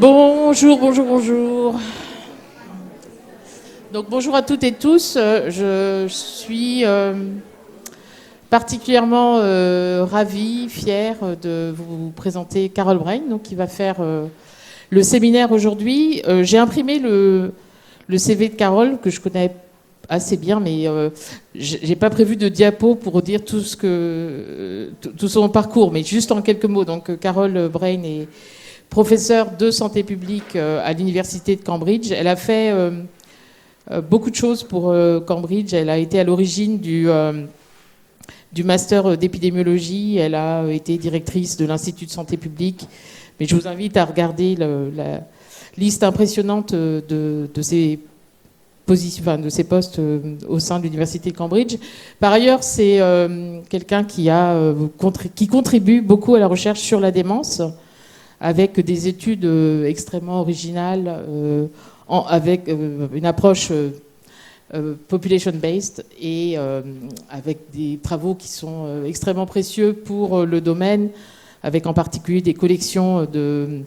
Bonjour, bonjour, bonjour. Donc bonjour à toutes et tous. Je suis particulièrement ravie, fière de vous présenter Carole BRAYNE, donc, qui va faire le séminaire aujourd'hui. J'ai imprimé le CV de Carole, que je connais assez bien, mais j'ai pas prévu de diapo pour dire tout son parcours, mais juste en quelques mots. Donc Carole BRAYNE est professeure de santé publique à l'université de Cambridge. Elle a fait beaucoup de choses pour Cambridge. Elle a été à l'origine du master d'épidémiologie. Elle a été directrice de l'Institut de santé publique. Mais je vous invite à regarder la liste impressionnante de ses postes au sein de l'université de Cambridge. Par ailleurs, c'est quelqu'un qui contribue beaucoup à la recherche sur la démence, avec des études extrêmement originales, avec une approche population-based et avec des travaux qui sont extrêmement précieux pour le domaine, avec en particulier des collections de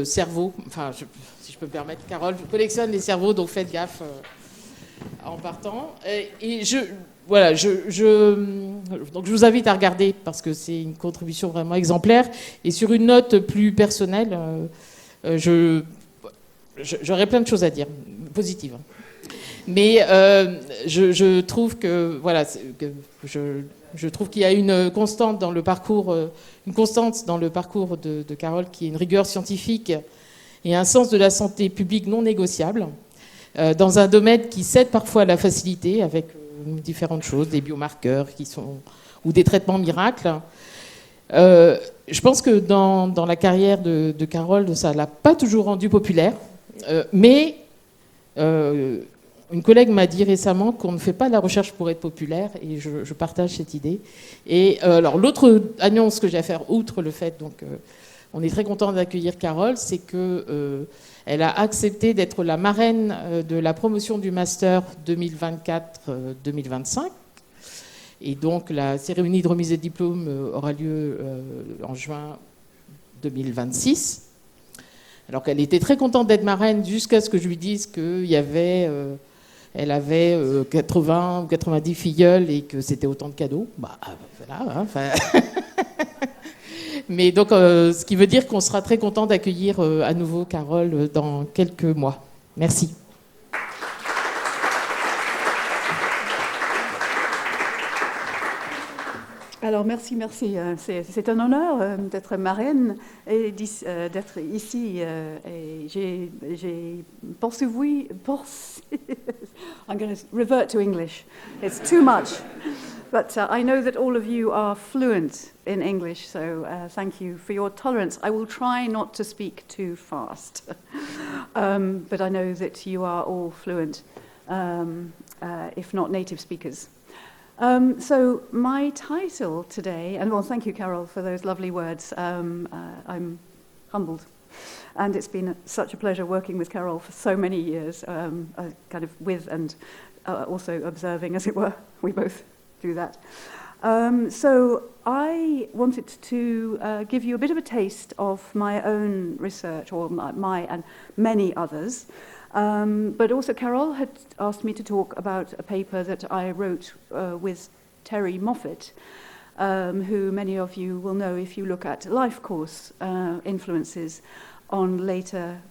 cerveaux. Enfin, si je peux me permettre, Carole, je collectionne les cerveaux, donc faites gaffe en partant. Donc je vous invite à regarder parce que c'est une contribution vraiment exemplaire. Et sur une note plus personnelle, j'aurais plein de choses à dire, positives. Mais je trouve que je trouve qu'il y a une constante dans le parcours, de Carole, qui est une rigueur scientifique et un sens de la santé publique non négociable, dans un domaine qui cède parfois à la facilité avec différentes choses, des biomarqueurs ou des traitements miracles. Je pense que dans la carrière de Carole, ça ne l'a pas toujours rendue populaire, mais une collègue m'a dit récemment qu'on ne fait pas de la recherche pour être populaire, et je partage cette idée. Et alors l'autre annonce que j'ai à faire, outre le fait, donc on est très content d'accueillir Carole, c'est que elle a accepté d'être la marraine de la promotion du master 2024-2025. Et donc la cérémonie de remise des diplômes aura lieu en juin 2026. Alors qu'elle était très contente d'être marraine jusqu'à ce que je lui dise qu'elle avait 80 ou 90 filleuls et que c'était autant de cadeaux. Bah voilà. Hein, mais donc, ce qui veut dire qu'on sera très content d'accueillir à nouveau Carole dans quelques mois. Merci. Alors merci. C'est un honneur d'être marraine et d'être ici. Et j'ai poursuivi. I'm going to revert to English. It's too much. But I know that all of you are fluent in English, so thank you for your tolerance. I will try not to speak too fast, but I know that you are all fluent, if not native speakers. So my title today, and well, thank you, Carole, for those lovely words. I'm humbled. And it's been such a pleasure working with Carole for so many years, kind of with and also observing, as it were. We both do that. So I wanted to give you a bit of a taste of my own research, or my and many others. But also Carole had asked me to talk about a paper that I wrote with Terry Moffat, who many of you will know if you look at life course influences on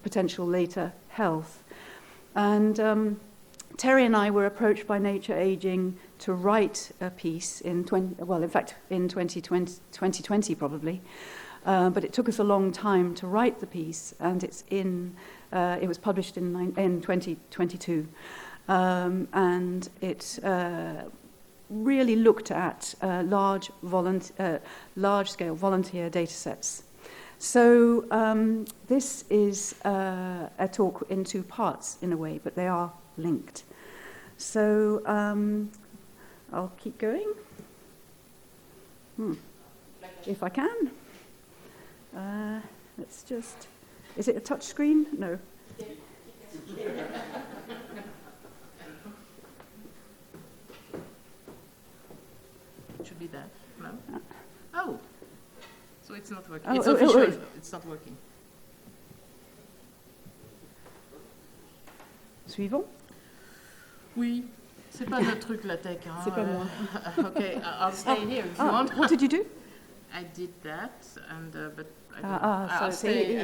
potential later health. And Terry and I were approached by Nature Aging to write a piece in 2020 probably, but it took us a long time to write the piece, and it was published in 2022, and it really looked at large-scale volunteer data sets. So this is a talk in two parts in a way, but they are linked. So I'll keep going, if I can. Let's just... Is it a touch screen? No. Should be that. No? Oh. So it's not working. It's official. It's not working. Suivant. Oui, c'est pas notre truc la tech. Hein. C'est pas moi. Okay, I'll stay here if you want. What did you do? I did that, and but I don't. I'll stay.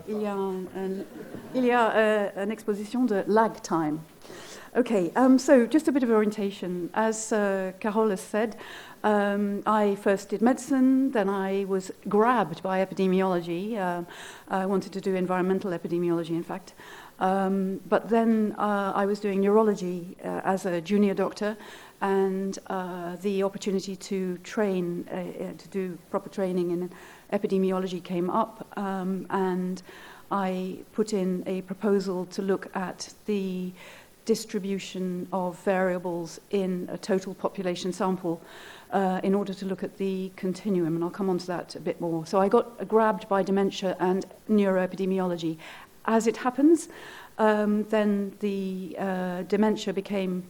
Il y a une exposition de lag time. Okay, so just a bit of orientation. As Carole has said, I first did medicine, then I was grabbed by epidemiology. I wanted to do environmental epidemiology, in fact. But then I was doing neurology as a junior doctor, and the opportunity to train, to do proper training in epidemiology came up, and I put in a proposal to look at the distribution of variables in a total population sample in order to look at the continuum, and I'll come on to that a bit more. So I got grabbed by dementia and neuroepidemiology. As it happens, then the dementia became,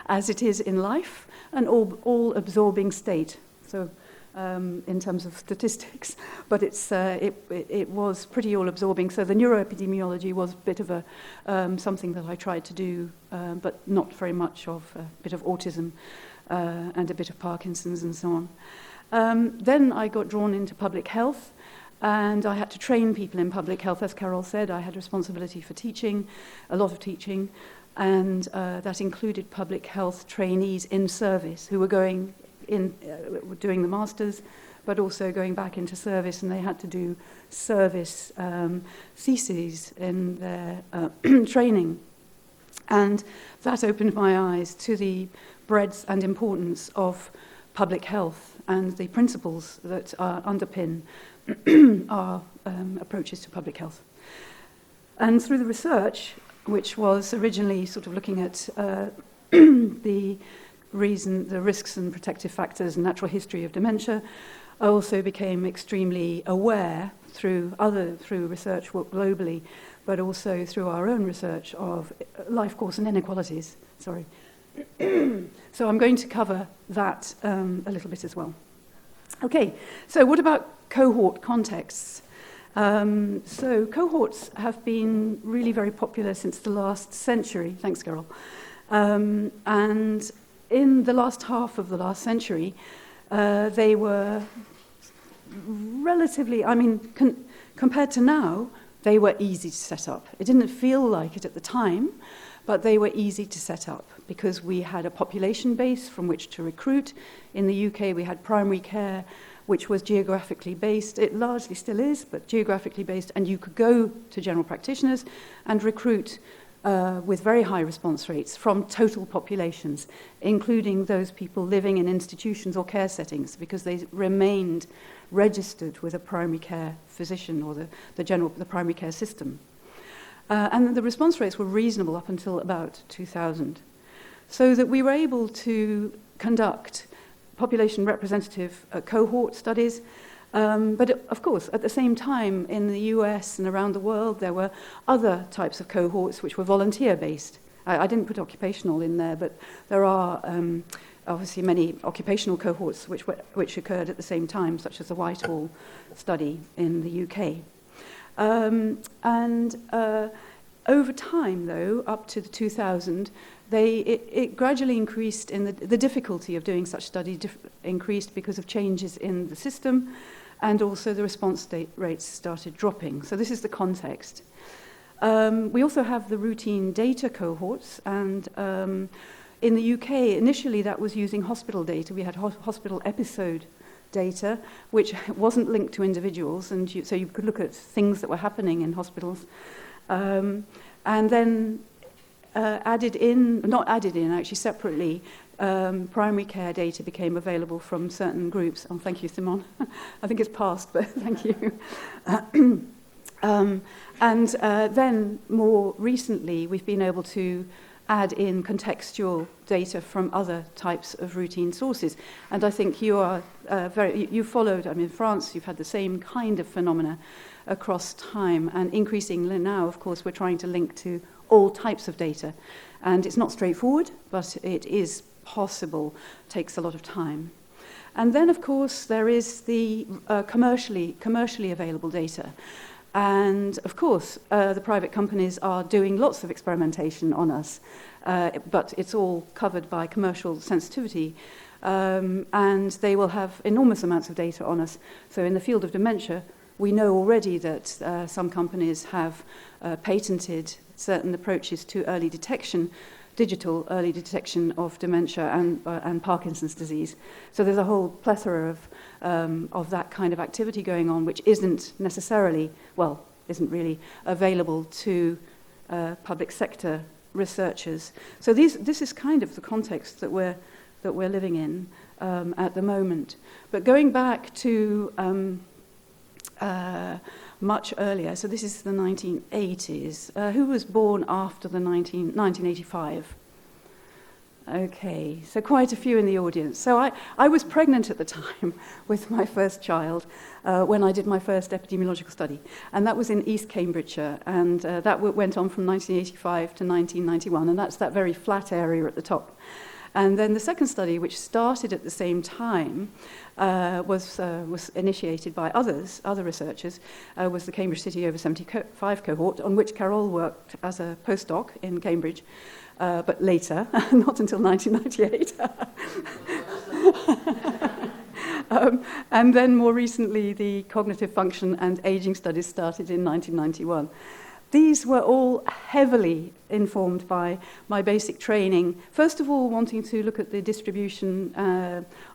as it is in life, an all-absorbing state. So in terms of statistics, but it was pretty all-absorbing. So the neuroepidemiology was a bit of a something that I tried to do, but not very much of a bit of autism and a bit of Parkinson's and so on. Then I got drawn into public health, and I had to train people in public health. As Carole said, I had responsibility for teaching, a lot of teaching, and that included public health trainees in service who were going in doing the masters, but also going back into service, and they had to do service theses in their training. And that opened my eyes to the breadth and importance of public health and the principles that underpin our approaches to public health. And through the research, which was originally sort of looking at the risks and protective factors and natural history of dementia, I also became extremely aware through research work globally, but also through our own research of life course and inequalities. Sorry. So I'm going to cover that a little bit as well. Okay, so what about cohort contexts? So cohorts have been really very popular since the last century. Thanks, Carole. And in the last half of the last century, they were relatively, compared to now, they were easy to set up. It didn't feel like it at the time, but they were easy to set up because we had a population base from which to recruit. In the UK, we had primary care, which was geographically based. It largely still is, but geographically based, and you could go to general practitioners and recruit with very high response rates from total populations, including those people living in institutions or care settings, because they remained registered with a primary care physician or the primary care system. And the response rates were reasonable up until about 2000, so that we were able to conduct population representative cohort studies. But of course, at the same time, in the US and around the world, there were other types of cohorts which were volunteer-based. I didn't put occupational in there, but there are obviously many occupational cohorts which occurred at the same time, such as the Whitehall study in the UK. Over time, though, up to the 2000, it gradually increased in the difficulty of doing such studies increased because of changes in the system, and also the response rates started dropping. So this is the context. We also have the routine data cohorts, and in the UK, initially that was using hospital data. We had hospital episode data, which wasn't linked to individuals, and so you could look at things that were happening in hospitals. And then actually separately, primary care data became available from certain groups. Oh, thank you, Simon. I think it's passed, but thank you. Then more recently, we've been able to add in contextual data from other types of routine sources. And I think you are you followed, in France, you've had the same kind of phenomena across time, and increasingly now, of course, we're trying to link to all types of data. And it's not straightforward, but it is possible, takes a lot of time. And then, of course, there is the commercially available data. And of course, the private companies are doing lots of experimentation on us, but it's all covered by commercial sensitivity. And they will have enormous amounts of data on us. So in the field of dementia, we know already that some companies have patented certain approaches to early detection, digital early detection of dementia and Parkinson's disease. So there's a whole plethora of that kind of activity going on, which isn't necessarily, well, isn't really available to public sector researchers. So this is kind of the context that we're living in at the moment. But going back to much earlier, so this is the 1980s. Who was born after the 1985? Okay, so quite a few in the audience. So I was pregnant at the time with my first child when I did my first epidemiological study, and that was in East Cambridgeshire, and that went on from 1985 to 1991, and that's that very flat area at the top. And then the second study, which started at the same time, was initiated by other researchers, was the Cambridge City over 75 cohort, on which Carole worked as a postdoc in Cambridge, but later, not until 1998. And then more recently, the cognitive function and aging studies started in 1991. These were all heavily informed by my basic training. First of all, wanting to look at the distribution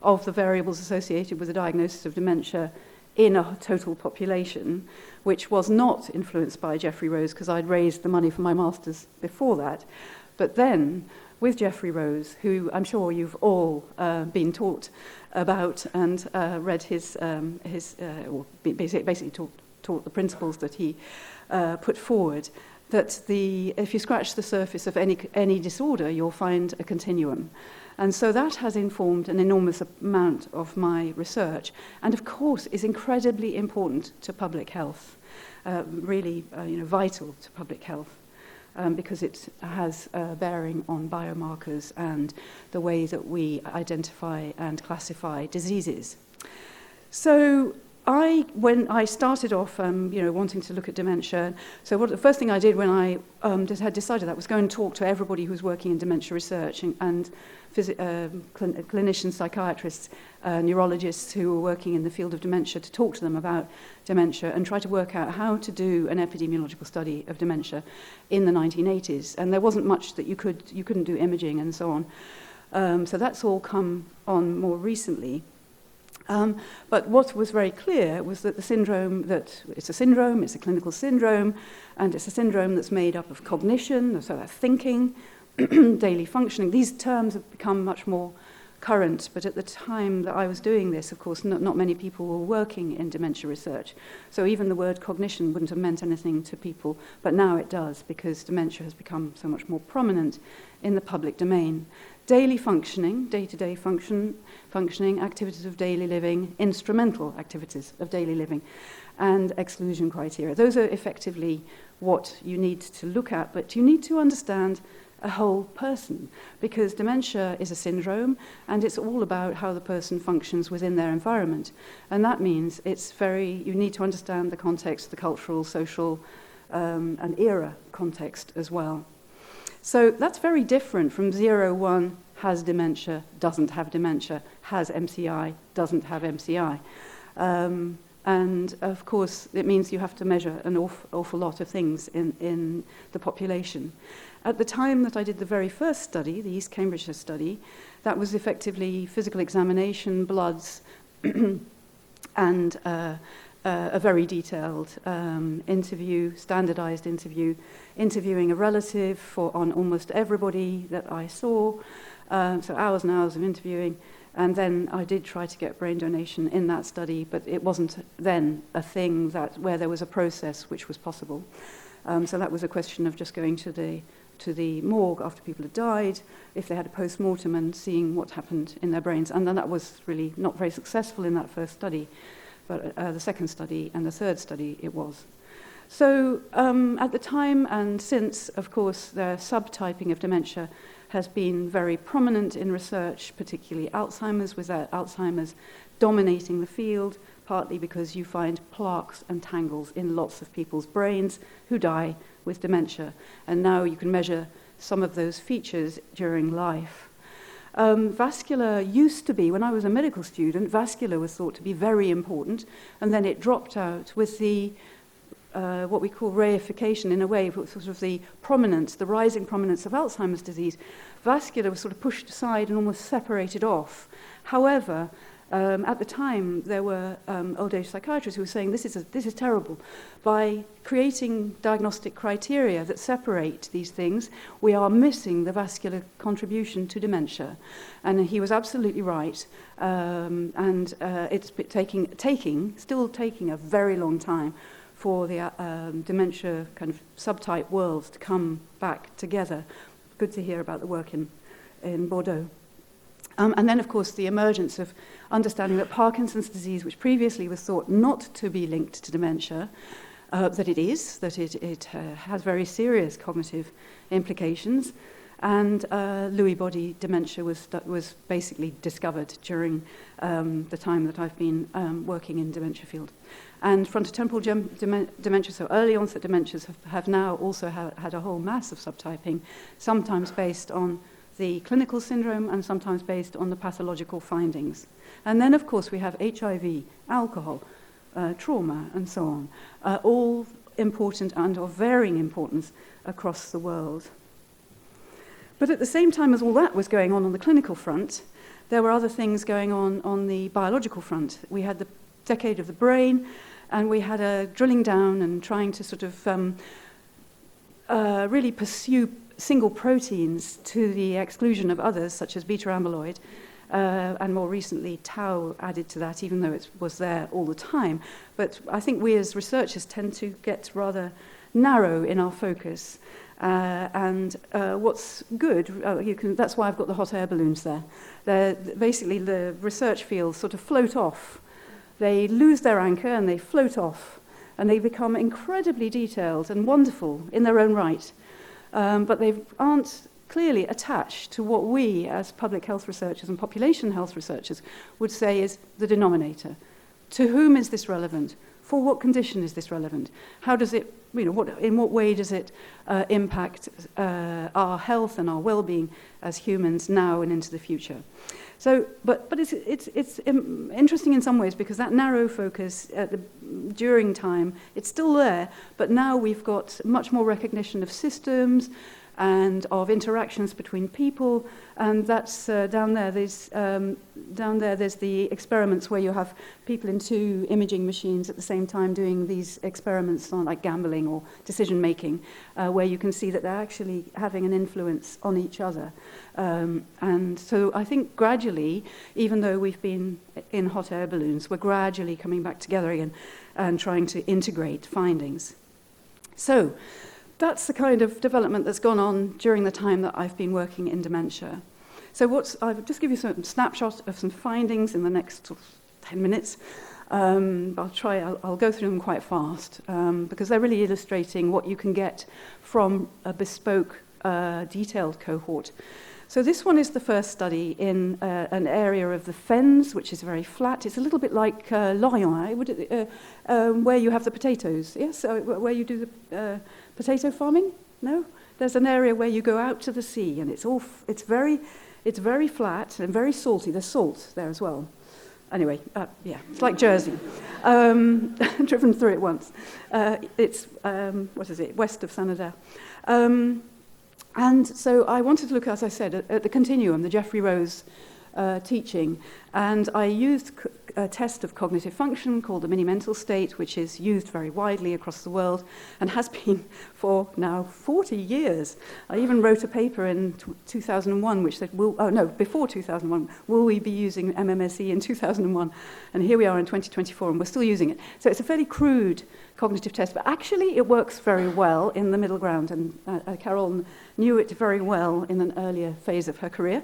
of the variables associated with the diagnosis of dementia in a total population, which was not influenced by Geoffrey Rose, because I'd raised the money for my master's before that. But then, with Geoffrey Rose, who I'm sure you've all been taught about and read his or basically taught the principles that he put forward, that if you scratch the surface of any disorder, you'll find a continuum. And so that has informed an enormous amount of my research, and of course is incredibly important to public health, really vital to public health, because it has a bearing on biomarkers and the way that we identify and classify diseases. So when I started off, wanting to look at dementia, so the first thing I did when I had decided that was go and talk to everybody who's working in dementia research and clinicians, psychiatrists, neurologists who were working in the field of dementia, to talk to them about dementia and try to work out how to do an epidemiological study of dementia in the 1980s. And there wasn't much that you couldn't do imaging and so on. So that's all come on more recently. But what was very clear was that it's a clinical syndrome, and it's a syndrome that's made up of cognition, so that's thinking, daily functioning. These terms have become much more current, but at the time that I was doing this, of course, not many people were working in dementia research. So even the word cognition wouldn't have meant anything to people, but now it does, because dementia has become so much more prominent in the public domain. Daily functioning, day-to-day functioning, activities of daily living, instrumental activities of daily living, and exclusion criteria. Those are effectively what you need to look at, but you need to understand a whole person, because dementia is a syndrome, and it's all about how the person functions within their environment. And that means you need to understand the context, the cultural, social, and era context as well. So that's very different from 0-1, has dementia, doesn't have dementia, has MCI, doesn't have MCI. And of course, it means you have to measure an awful lot of things in the population. At the time that I did the very first study, the East Cambridgeshire study, that was effectively physical examination, bloods, and a very detailed interview, standardized interview, interviewing a relative on almost everybody that I saw, so hours and hours of interviewing. And then I did try to get brain donation in that study, but it wasn't then a thing where there was a process which was possible. So that was a question of just going to the morgue after people had died, if they had a post-mortem, and seeing what happened in their brains. And then that was really not very successful in that first study, but the second study and the third study it was. So at the time and since, of course, the subtyping of dementia has been very prominent in research, particularly Alzheimer's, with Alzheimer's dominating the field, partly because you find plaques and tangles in lots of people's brains who die with dementia. And now you can measure some of those features during life. Vascular used to be, when I was a medical student, vascular was thought to be very important, and then it dropped out with the what we call reification, in a way, sort of the prominence, the rising prominence of Alzheimer's disease. Vascular was sort of pushed aside and almost separated off. However, at the time, there were old age psychiatrists who were saying this is terrible. By creating diagnostic criteria that separate these things, we are missing the vascular contribution to dementia. And he was absolutely right. It's still taking a very long time for the dementia kind of subtype worlds to come back together. Good to hear about the work in Bordeaux. And then, of course, the emergence of understanding that Parkinson's disease, which previously was thought not to be linked to dementia, that it is, that it has very serious cognitive implications. And Lewy body dementia was basically discovered during the time that I've been working in dementia field. And frontotemporal dementia, so early onset dementias, have now also had a whole mass of subtyping, sometimes based on the clinical syndrome and sometimes based on the pathological findings. And then, of course, we have HIV, alcohol, trauma, and so on, all important and of varying importance across the world. But at the same time as all that was going on the clinical front, there were other things going on the biological front. We had the decade of the brain, and we had a drilling down and trying to sort of really pursue single proteins to the exclusion of others, such as beta amyloid, and more recently tau added to that, even though it was there all the time. But I think we as researchers tend to get rather narrow in our focus. What's good, that's why I've got the hot air balloons there. Basically, the research fields sort of float off. They lose their anchor and they float off, and they become incredibly detailed and wonderful in their own right. But they aren't clearly attached to what we, as public health researchers and population health researchers, would say is the denominator. To whom is this relevant? For what condition is this relevant? How does it, in what way does it impact our health and our well-being as humans now and into the future? So, but it's interesting in some ways, because that narrow focus during time, it's still there, but now we've got much more recognition of systems and of interactions between people, and that's down there. There's the experiments where you have people in two imaging machines at the same time doing these experiments on, like, gambling or decision making, where you can see that they're actually having an influence on each other. And so I think gradually, even though we've been in hot air balloons, we're gradually coming back together again and trying to integrate findings. So that's the kind of development that's gone on during the time that I've been working in dementia. So I'll just give you some snapshot of some findings in the next 10 minutes. I'll go through them quite fast, because they're really illustrating what you can get from a bespoke, detailed cohort. So this one is the first study in an area of the fens, which is very flat. It's a little bit like Lorient, where you have the potatoes, yes? Where you do the potato farming? No? There's an area where you go out to the sea, and it's very flat and very salty. There's salt there as well. Anyway, yeah, it's like Jersey. Driven through it once. It's, west of Sanadar. And so I wanted to look, as I said, at the continuum, the Jeffrey Rose teaching, and I used a test of cognitive function called the mini-mental state, which is used very widely across the world and has been for now 40 years. I even wrote a paper in 2001 which said, before 2001, will we be using MMSE in 2001? And here we are in 2024 and we're still using it. So it's a fairly crude cognitive test, but actually it works very well in the middle ground, and Carole knew it very well in an earlier phase of her career.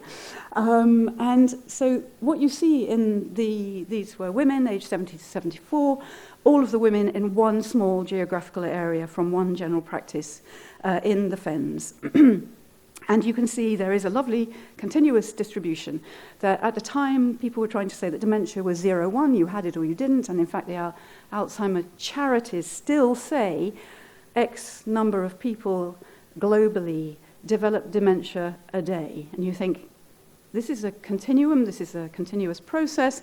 And so what you see in these were women aged 70 to 74, all of the women in one small geographical area from one general practice in the fens. And you can see there is a lovely continuous distribution. That at the time, people were trying to say that dementia was 0-1, you had it or you didn't, and in fact, the Alzheimer charities still say X number of people globally develop dementia a day. And you think, this is a continuum, this is a continuous process.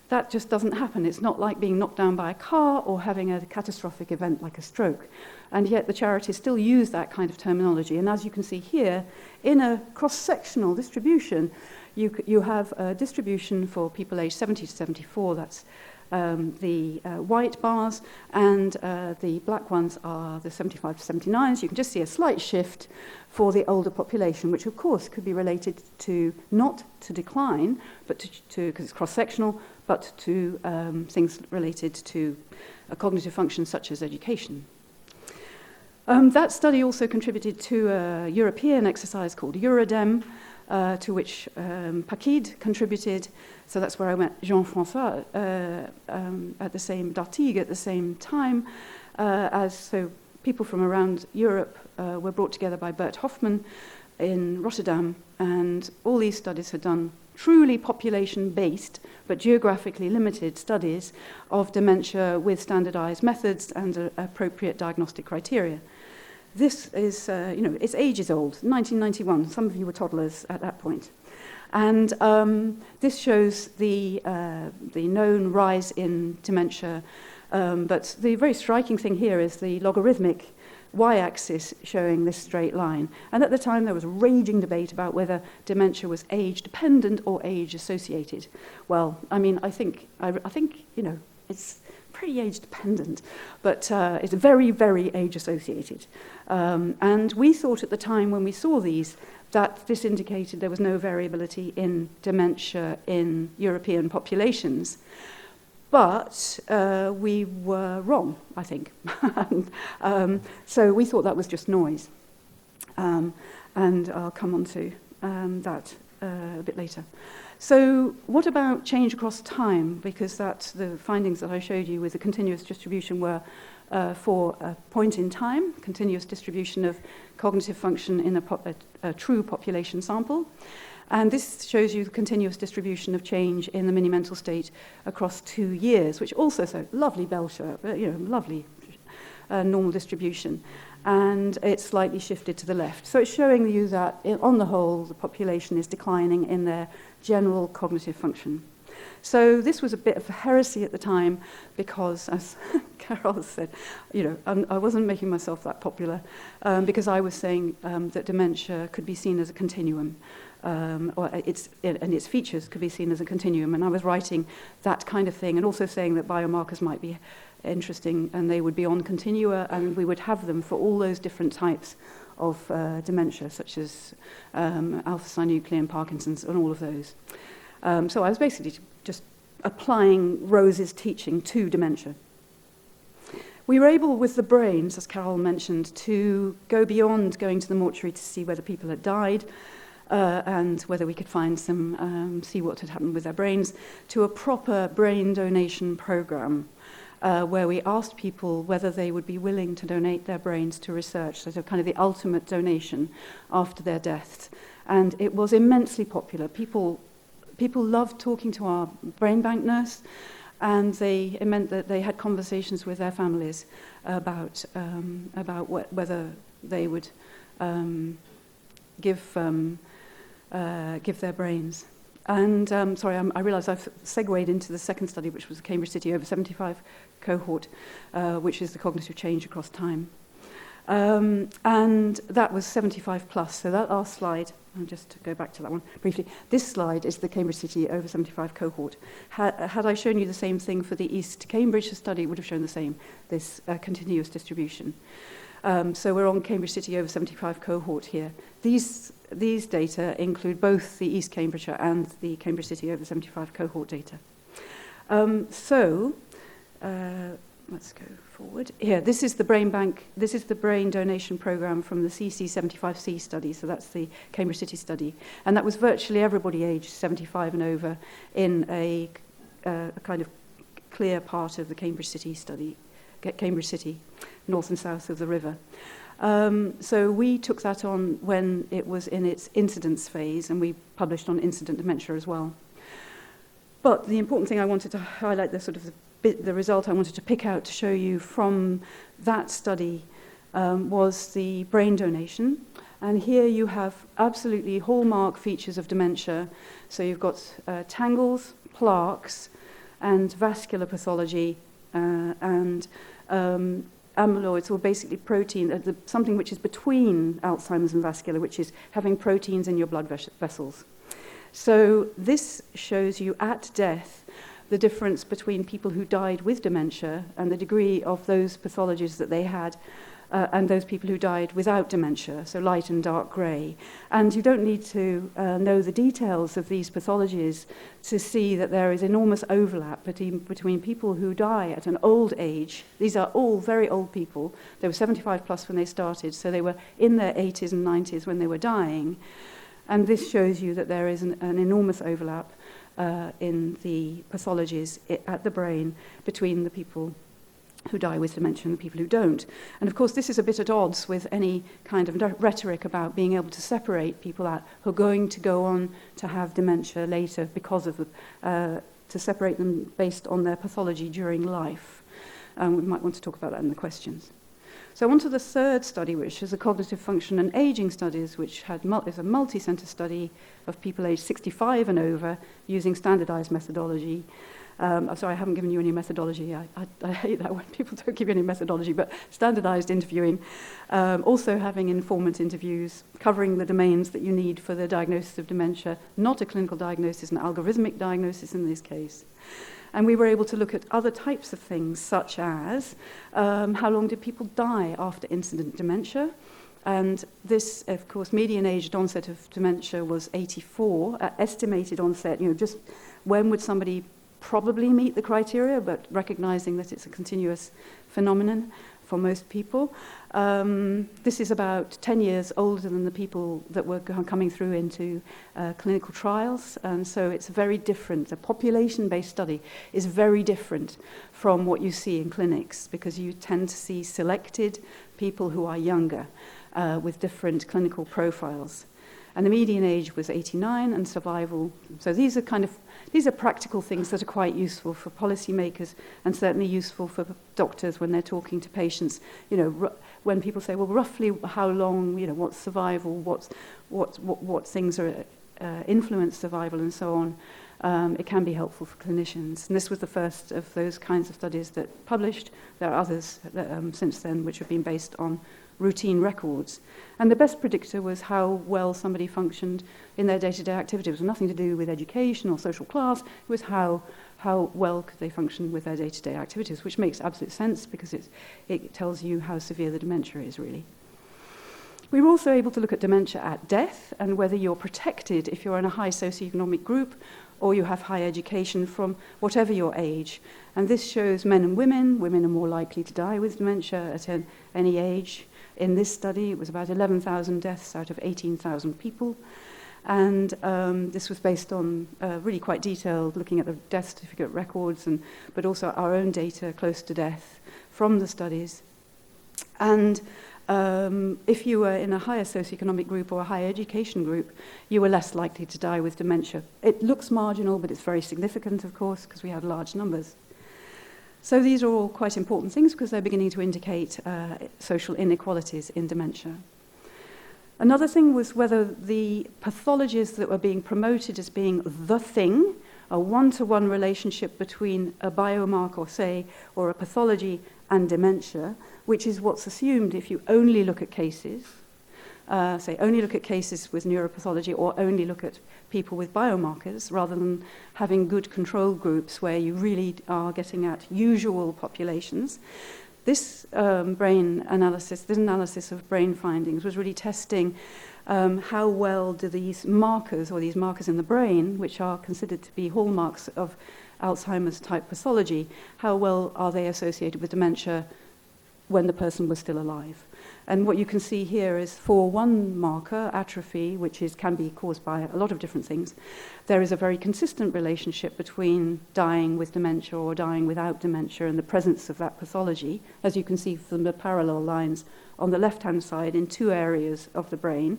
That just doesn't happen. It's not like being knocked down by a car or having a catastrophic event like a stroke. And yet the charities still use that kind of terminology. And as you can see here, in a cross-sectional distribution, you have a distribution for people aged 70 to 74. That's the white bars, and the black ones are the 75 to 79s. You can just see a slight shift for the older population, which of course could be related to, not to decline, but to because it's cross-sectional, but to things related to a cognitive function such as education. That study also contributed to a European exercise called Eurodem, to which Paquide contributed. So that's where I met Jean-François at the same, d'Artigue at the same time. So people from around Europe were brought together by Bert Hoffman in Rotterdam, and all these studies had done truly population-based, but geographically limited studies of dementia with standardized methods and appropriate diagnostic criteria. This is, it's ages old, 1991. Some of you were toddlers at that point. And this shows the known rise in dementia. But the very striking thing here is the logarithmic y-axis showing this straight line. And at the time, there was a raging debate about whether dementia was age-dependent or age-associated. Well, I mean, I think it's pretty age-dependent, but it's very, very age-associated. And we thought at the time when we saw these that this indicated there was no variability in dementia in European populations. But we were wrong, I think. So we thought that was just noise. And I'll come on to that a bit later. So what about change across time? Because the findings that I showed you with the continuous distribution were for a point in time, continuous distribution of cognitive function in a true population sample. And this shows you the continuous distribution of change in the mini-mental state across 2 years, which also, so lovely bell shape, lovely normal distribution. And it's slightly shifted to the left. So it's showing you that, on the whole, the population is declining in their general cognitive function. So this was a bit of a heresy at the time because, as Carole said, I wasn't making myself that popular because I was saying that dementia could be seen as a continuum. And its features could be seen as a continuum. And I was writing that kind of thing and also saying that biomarkers might be interesting and they would be on continua and we would have them for all those different types of dementia, such as alpha-synuclein, Parkinson's, and all of those. So I was basically just applying Rose's teaching to dementia. We were able, with the brains, as Carole mentioned, to go beyond going to the mortuary to see whether people had died and whether we could find see what had happened with their brains, to a proper brain donation program where we asked people whether they would be willing to donate their brains to research, so kind of the ultimate donation after their deaths. And it was immensely popular. People loved talking to our brain bank nurse, and it meant that they had conversations with their families about whether they would give their brains. And I realise I've segued into the second study, which was the Cambridge City over 75 cohort, which is the cognitive change across time. And that was 75 plus. So that last slide, I'll just go back to that one briefly. This slide is the Cambridge City over 75 cohort. Had I shown you the same thing for the East Cambridge study, it would have shown the same, this continuous distribution. So we're on Cambridge City over 75 cohort here. These data include both the East Cambridgeshire and the Cambridge City over 75 cohort data. Let's go forward. Here, this is the brain bank. This is the brain donation program from the CC75C study. So that's the Cambridge City study, and that was virtually everybody aged 75 and over in a kind of clear part of the Cambridge City study, Cambridge City, north and south of the river. So we took that on when it was in its incidence phase, and we published on incident dementia as well. But the important thing I wanted to highlight, the result I wanted to pick out to show you from that study was the brain donation. And here you have absolutely hallmark features of dementia. So you've got tangles, plaques, and vascular pathology, and amyloids, or basically protein, something which is between Alzheimer's and vascular, which is having proteins in your blood vessels. So this shows you at death the difference between people who died with dementia and the degree of those pathologies that they had, and those people who died without dementia, so light and dark grey. And you don't need to know the details of these pathologies to see that there is enormous overlap between people who die at an old age. These are all very old people. They were 75 plus when they started, so they were in their 80s and 90s when they were dying. And this shows you that there is an enormous overlap in the pathologies at the brain between the people who die with dementia and the people who don't. And of course, this is a bit at odds with any kind of rhetoric about being able to separate people out who are going to go on to have dementia later because of to separate them based on their pathology during life. We might want to talk about that in the questions. So on to the third study, which is the cognitive function and aging studies, which is a multi-center study of people aged 65 and over using standardized methodology. I'm sorry, I haven't given you any methodology. I hate that when people don't give you any methodology, but standardized interviewing. Also having informant interviews, covering the domains that you need for the diagnosis of dementia, not a clinical diagnosis, an algorithmic diagnosis in this case. And we were able to look at other types of things, such as how long did people die after incident dementia? And this, of course, median aged onset of dementia was 84. Estimated onset, just when would somebody probably meet the criteria, but recognizing that it's a continuous phenomenon for most people. This is about 10 years older than the people that were coming through into clinical trials, and so it's very different. A population-based study is very different from what you see in clinics, because you tend to see selected people who are younger with different clinical profiles. And the median age was 89, and survival. So these are practical things that are quite useful for policymakers, and certainly useful for doctors when they're talking to patients. When people say, well, roughly how long, what's survival, what things are influence survival, and so on. It can be helpful for clinicians. And this was the first of those kinds of studies that published. There are others since then which have been based on routine records. And the best predictor was how well somebody functioned in their day-to-day activity. It was nothing to do with education or social class. It was how well could they function with their day-to-day activities, which makes absolute sense because it tells you how severe the dementia is, really. We were also able to look at dementia at death and whether you're protected if you're in a high socioeconomic group or you have high education from whatever your age. And this shows men and women. Women are more likely to die with dementia at any age. In this study, it was about 11,000 deaths out of 18,000 people. And this was based on really quite detailed, looking at the death certificate records, but also our own data close to death from the studies. And if you were in a higher socioeconomic group or a higher education group, you were less likely to die with dementia. It looks marginal, but it's very significant, of course, because we have large numbers. So these are all quite important things because they're beginning to indicate social inequalities in dementia. Another thing was whether the pathologies that were being promoted as being the thing, a one-to-one relationship between a biomarker, say, or a pathology and dementia, which is what's assumed if you only look at cases, only look at cases with neuropathology or only look at people with biomarkers, rather than having good control groups where you really are getting at usual populations. This analysis of brain findings was really testing how well do these markers, or these markers in the brain, which are considered to be hallmarks of Alzheimer's type pathology, how well are they associated with dementia when the person was still alive. And what you can see here is for one marker, atrophy, which can be caused by a lot of different things, there is a very consistent relationship between dying with dementia or dying without dementia and the presence of that pathology, as you can see from the parallel lines on the left-hand side in two areas of the brain.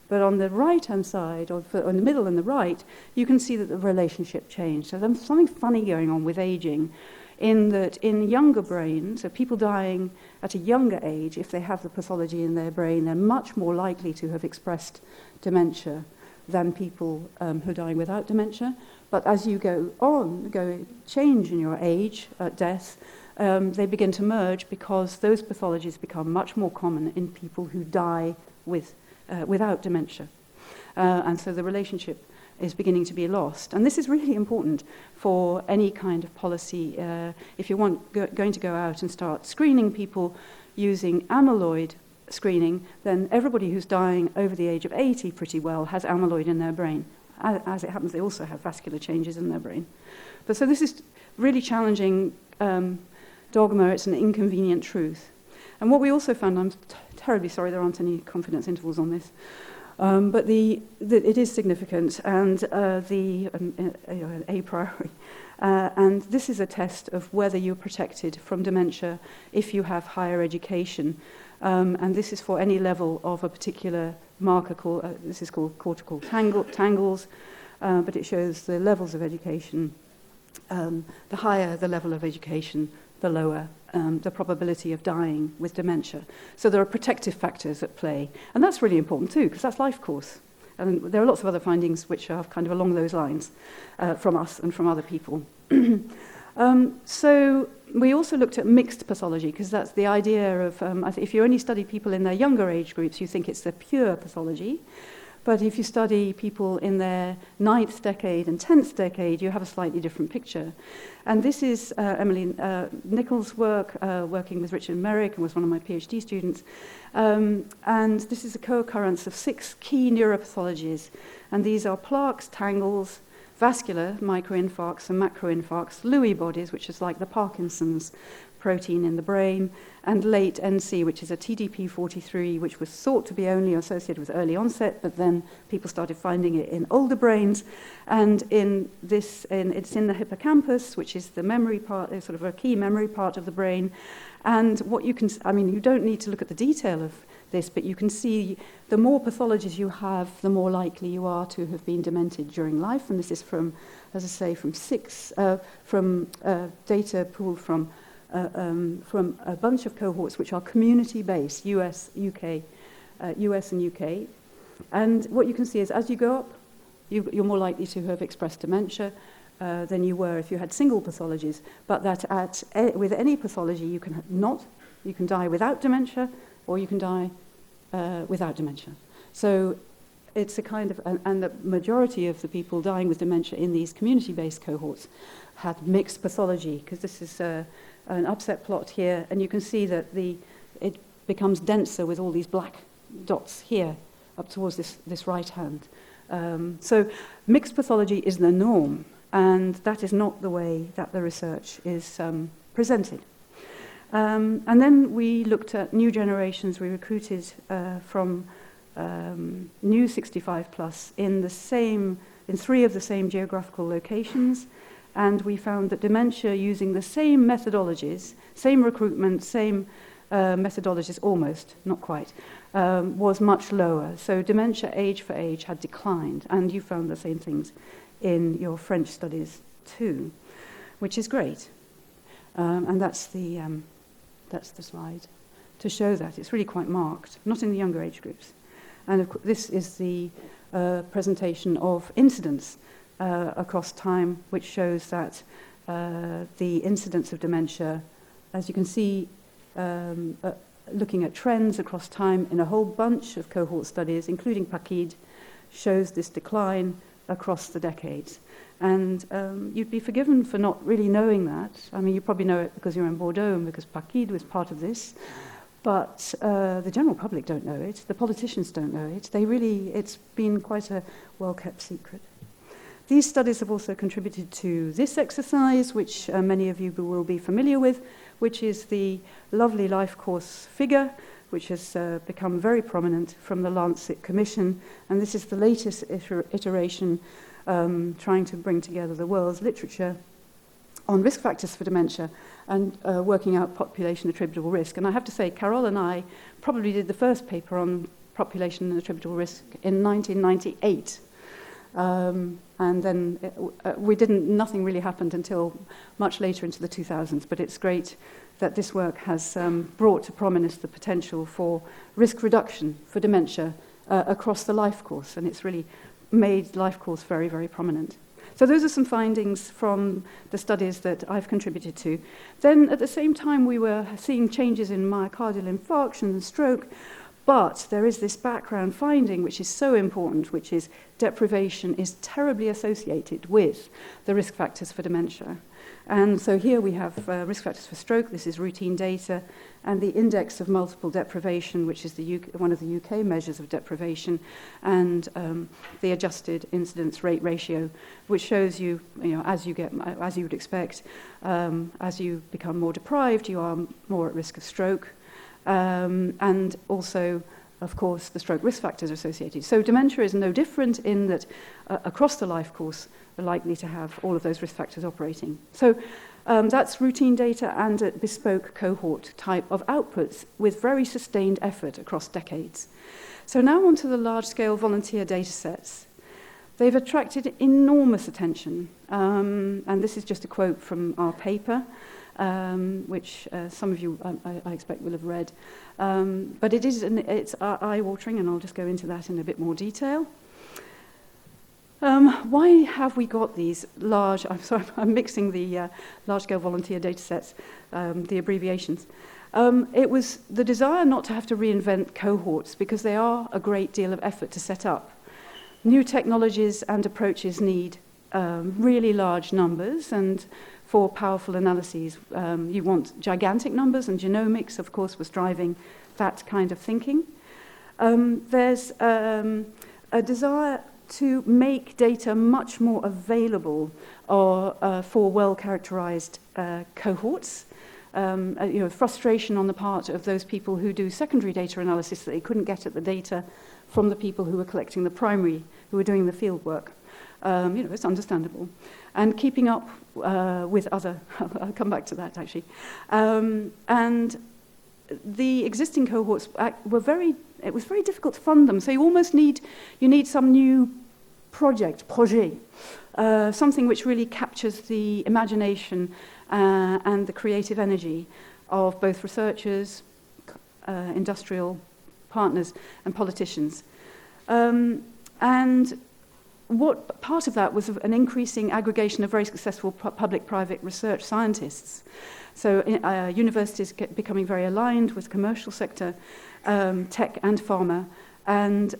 But on the right-hand side, or in the middle and the right, you can see that the relationship changed. So there's something funny going on with aging, in that in younger brains, so people dying at a younger age, if they have the pathology in their brain, they're much more likely to have expressed dementia than people who are dying without dementia. But as you change in your age at death, they begin to merge because those pathologies become much more common in people who die without dementia. And so the relationship is beginning to be lost. And this is really important for any kind of policy. If you're going to go out and start screening people using amyloid screening, then everybody who's dying over the age of 80 pretty well has amyloid in their brain. As it happens, they also have vascular changes in their brain. But so this is really challenging dogma. It's an inconvenient truth. And what we also found, I'm terribly sorry there aren't any confidence intervals on this, but it is significant and a priori. And this is a test of whether you're protected from dementia if you have higher education. And this is for any level of a particular marker this is called cortical tangles, but it shows the levels of education. The higher the level of education, the lower the probability of dying with dementia. So there are protective factors at play. And that's really important too, because that's life course. And there are lots of other findings which are kind of along those lines from us and from other people. So we also looked at mixed pathology, because that's the idea of, if you only study people in their younger age groups, you think it's the pure pathology. But if you study people in their 9th decade and 10th decade, you have a slightly different picture. And this is Emily Nichols' work, working with Richard Merrick, and was one of my PhD students. And this is a co-occurrence of 6 key neuropathologies. And these are plaques, tangles, vascular, microinfarcts and macroinfarcts, Lewy bodies, which is like the Parkinson's protein in the brain, and late NC, which is a TDP43, which was thought to be only associated with early onset, but then people started finding it in older brains. And it's in the hippocampus, which is the memory part, sort of a key memory part of the brain. And what you can, you don't need to look at the detail of this, but you can see the more pathologies you have, the more likely you are to have been demented during life. And this is from, as I say, from data pooled from a bunch of cohorts which are community-based, US and UK. And what you can see is as you go up, you're more likely to have expressed dementia than you were if you had single pathologies. But that with any pathology, you can die without dementia, or you can die without dementia. So it's a kind of, and the majority of the people dying with dementia in these community-based cohorts had mixed pathology, because this is an upset plot here, and you can see that it becomes denser with all these black dots here up towards this right hand. So mixed pathology is the norm, and that is not the way that the research is presented. And then we looked at new generations. We recruited from new 65 plus in 3 of the same geographical locations. And we found that dementia using the same methodologies, same recruitment, same methodologies almost, not quite, was much lower. So dementia age for age had declined. And you found the same things in your French studies too, which is great. And that's the slide to show that. It's really quite marked, not in the younger age groups. And this is the presentation of incidence across time, which shows that the incidence of dementia, as you can see, looking at trends across time in a whole bunch of cohort studies, including Pakid, shows this decline across the decades. And you'd be forgiven for not really knowing that. You probably know it because you're in Bordeaux and because Pakid was part of this. But the general public don't know it. The politicians don't know it. It's been quite a well-kept secret. These studies have also contributed to this exercise, which many of you will be familiar with, which is the lovely life course figure, which has become very prominent from the Lancet Commission. And this is the latest iteration trying to bring together the world's literature on risk factors for dementia and working out population attributable risk. And I have to say, Carole and I probably did the first paper on population attributable risk in 1998. And then nothing really happened until much later into the 2000s, but it's great that this work has brought to prominence the potential for risk reduction for dementia across the life course, and it's really made life course very, very prominent. So those are some findings from the studies that I've contributed to. Then at the same time we were seeing changes in myocardial infarction and stroke, but there is this background finding which is so important, which is deprivation is terribly associated with the risk factors for dementia. And so here we have risk factors for stroke. This is routine data, and the index of multiple deprivation, which is one of the UK measures of deprivation, and the adjusted incidence rate ratio, which shows you, as you would expect, as you become more deprived, you are more at risk of stroke, and also, of course, the stroke risk factors are associated. So dementia is no different in that across the life course, are likely to have all of those risk factors operating. So that's routine data and a bespoke cohort type of outputs with very sustained effort across decades. So now onto the large-scale volunteer data sets. They've attracted enormous attention, and this is just a quote from our paper, which some of you, I expect, will have read. But it's eye-watering, and I'll just go into that in a bit more detail. Why have we got these large, I'm mixing the large-scale volunteer data sets, the abbreviations. It was the desire not to have to reinvent cohorts because they are a great deal of effort to set up. New technologies and approaches need really large numbers, and for powerful analyses, you want gigantic numbers, and genomics, of course, was driving that kind of thinking. There's a desire to make data much more available for well-characterized cohorts. Frustration on the part of those people who do secondary data analysis that they couldn't get at the data from the people who were collecting the primary, who were doing the field work. It's understandable. And keeping up with other, I'll come back to that actually. And the existing cohorts it was very difficult to fund them. So you need some new projet, something which really captures the imagination and the creative energy of both researchers, industrial partners, and politicians. And what part of that was an increasing aggregation of very successful public-private research scientists. So universities becoming very aligned with commercial sector, tech and pharma, and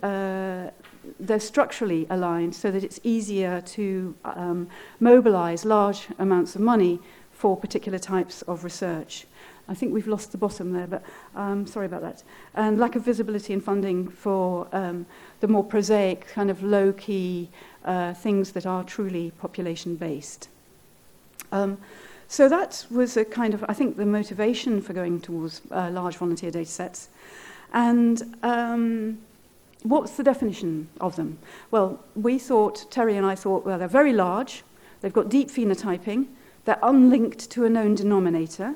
they're structurally aligned so that it's easier to mobilize large amounts of money for particular types of research. I think we've lost the bottom there, but sorry about that. And lack of visibility and funding for the more prosaic, kind of low-key things that are truly population-based. So that was a kind of, I think, the motivation for going towards large volunteer data sets. And what's the definition of them? Well, Terry and I thought, well, they're very large, they've got deep phenotyping, they're unlinked to a known denominator,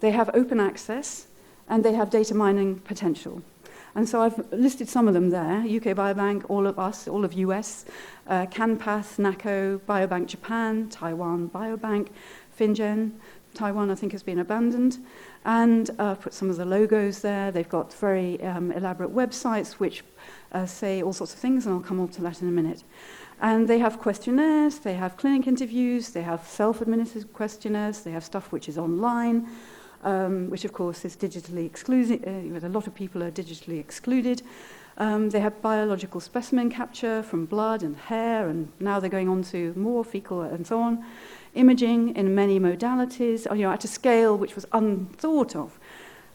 they have open access, and they have data mining potential. And so I've listed some of them there: UK Biobank, all of us, all of US, CanPath, NACO, Biobank Japan, Taiwan Biobank, FinGen. Taiwan, I think, has been abandoned. And I've put some of the logos there. They've got very elaborate websites which say all sorts of things, and I'll come on to that in a minute. And they have questionnaires, they have clinic interviews, they have self-administered questionnaires, they have stuff which is online, which of course is digitally exclusive. A lot of people are digitally excluded. They have biological specimen capture from blood and hair, and now they're going on to more fecal and so on. Imaging in many modalities, at a scale which was unthought of.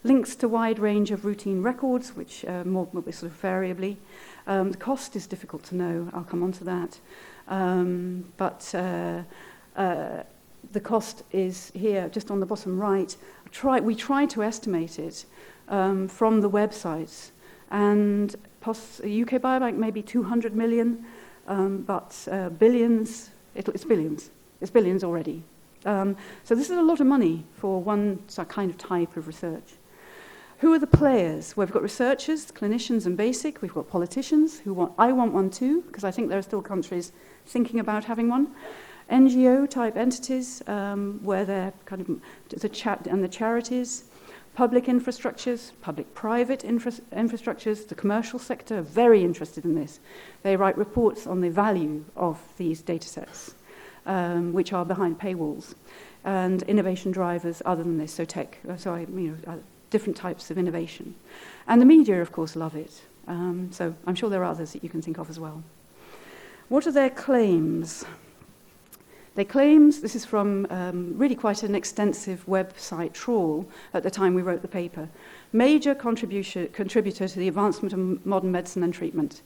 Links to wide range of routine records, which more sort of variably. The cost is difficult to know. I'll come on to that. But the cost is here, just on the bottom right. We tried to estimate it from the websites, and UK Biobank maybe 200 million, but billions, it's billions. It's billions already. So this is a lot of money for one kind of type of research. Who are the players? Well, we've got researchers, clinicians and basic. We've got politicians I want one too, because I think there are still countries thinking about having one. NGO-type entities, where they're kind of the charities, public infrastructures, public-private infrastructures, the commercial sector are very interested in this. They write reports on the value of these data sets, which are behind paywalls, and innovation drivers other than this, different types of innovation. And the media, of course, love it. So I'm sure there are others that you can think of as well. What are their claims? Their claims, this is from really quite an extensive website trawl at the time we wrote the paper. Major contributor to the advancement of modern medicine and treatment.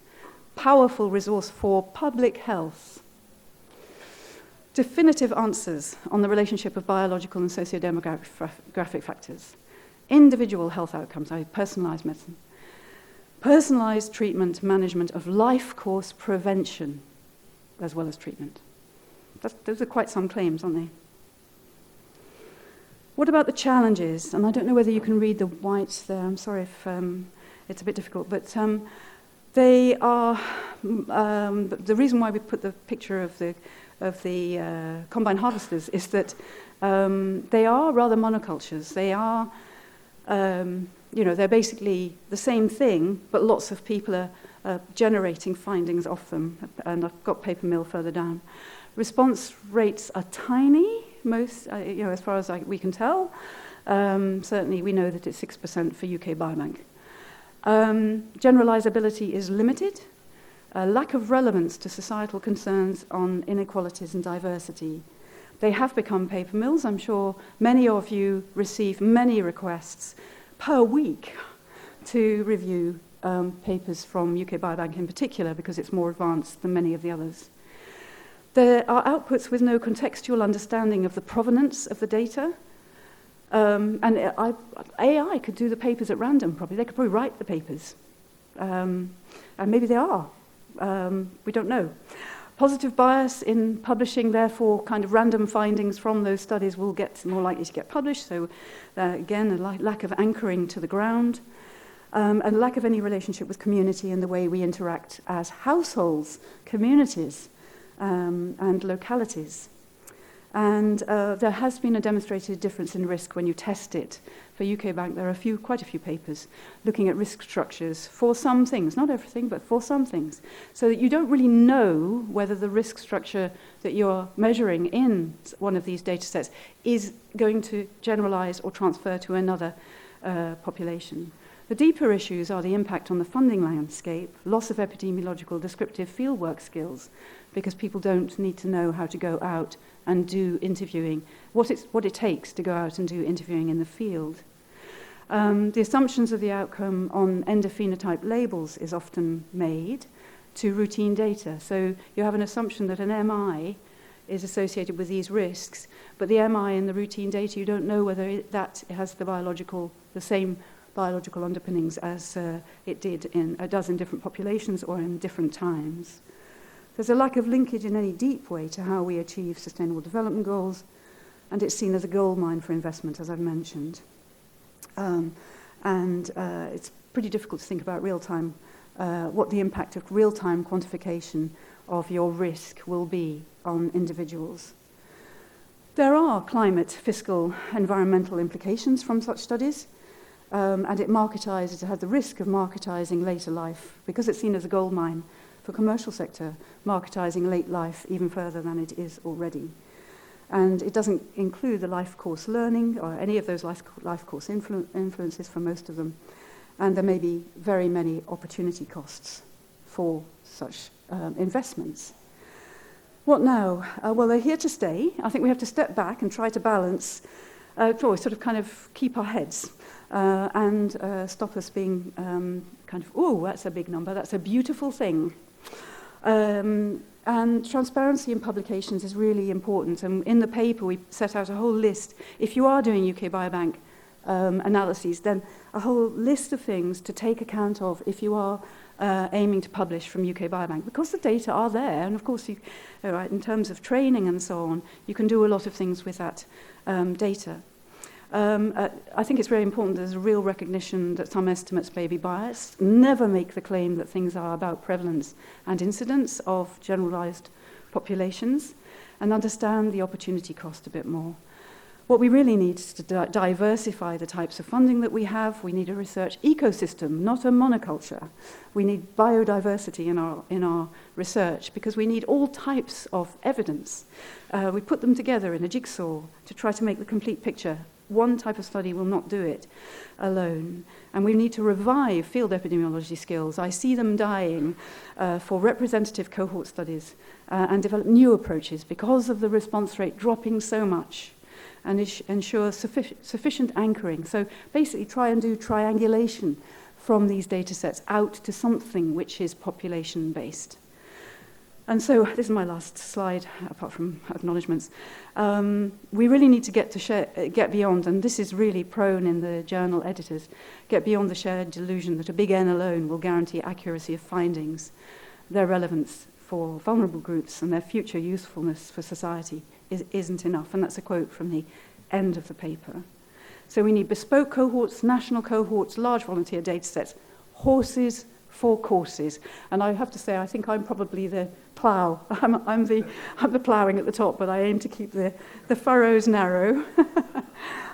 Powerful resource for public health. Definitive answers on the relationship of biological and socio-demographic factors. Individual health outcomes, personalized medicine. Personalized treatment, management of life course prevention, as well as treatment. Those are quite some claims, aren't they? What about the challenges? And I don't know whether you can read the whites there. I'm sorry if it's a bit difficult, but they are. The reason why we put the picture of the combine harvesters is that they are rather monocultures. They are, they're basically the same thing, but lots of people are generating findings off them. And I've got paper mill further down. Response rates are tiny, as far as we can tell. Certainly, we know that it's 6% for UK Biobank. Generalizability is limited. Lack of relevance to societal concerns on inequalities and diversity. They have become paper mills. I'm sure many of you receive many requests per week to review papers from UK Biobank in particular, because it's more advanced than many of the others. There are outputs with no contextual understanding of the provenance of the data. And AI could do the papers at random, probably. They could probably write the papers. And maybe they are. We don't know. Positive bias in publishing, therefore, kind of random findings from those studies will get more likely to get published. So, again, a lack of anchoring to the ground. And lack of any relationship with community and the way we interact as households, communities, and localities. And there has been a demonstrated difference in risk when you test it. For UK Bank, there are quite a few papers looking at risk structures for some things, not everything, but for some things, so that you don't really know whether the risk structure that you're measuring in one of these data sets is going to generalize or transfer to another population. The deeper issues are the impact on the funding landscape, loss of epidemiological descriptive fieldwork skills, because people don't need to know how to go out and do interviewing, what it takes to go out and do interviewing in the field. The assumptions of the outcome on endophenotype labels is often made to routine data. So you have an assumption that an MI is associated with these risks, but the MI in the routine data, you don't know whether that has the same biological underpinnings as it does in different populations or in different times. There's a lack of linkage in any deep way to how we achieve sustainable development goals, and it's seen as a goldmine for investment, as I've mentioned. It's pretty difficult to think about real-time, what the impact of real-time quantification of your risk will be on individuals. There are climate, fiscal, environmental implications from such studies, and it has the risk of marketizing later life, because it's seen as a goldmine for commercial sector, marketizing late life even further than it is already. And it doesn't include the life course learning or any of those life course influences for most of them. And there may be very many opportunity costs for such investments. What now? Well, they're here to stay. I think we have to step back and try to balance, sort of kind of keep our heads and stop us being kind of, oh, that's a big number, that's a beautiful thing. And transparency in publications is really important. And in the paper, we set out a whole list. If you are doing UK Biobank analyses, then a whole list of things to take account of if you are aiming to publish from UK Biobank, because the data are there. And of course, right, in terms of training and so on, you can do a lot of things with that data. I think it's very important there's a real recognition that some estimates may be biased. Never make the claim that things are about prevalence and incidence of generalized populations, and understand the opportunity cost a bit more. What we really need is to diversify the types of funding that we have. We need a research ecosystem, not a monoculture. We need biodiversity in our research, because we need all types of evidence. We put them together in a jigsaw to try to make the complete picture. One type of study will not do it alone. And we need to revive field epidemiology skills. I see them dying for representative cohort studies and develop new approaches because of the response rate dropping so much, and ensure sufficient anchoring. So basically try and do triangulation from these data sets out to something which is population-based. And so this is my last slide, apart from acknowledgements. We really need to get beyond, and this is really prone in the journal editors, get beyond the shared delusion that a big N alone will guarantee accuracy of findings. Their relevance for vulnerable groups and their future usefulness for society isn't enough. And that's a quote from the end of the paper. So we need bespoke cohorts, national cohorts, large volunteer data sets, horses for courses. And I have to say, I think I'm probably the plough. I'm the ploughing at the top, but I aim to keep the furrows narrow.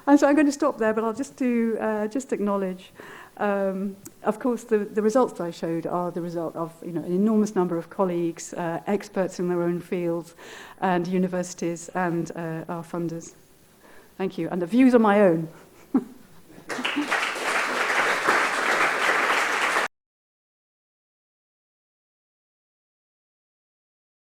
And so I'm going to stop there, but I'll just acknowledge. Of course, the results that I showed are the result of an enormous number of colleagues, experts in their own fields, and universities and our funders. Thank you. And the views are my own.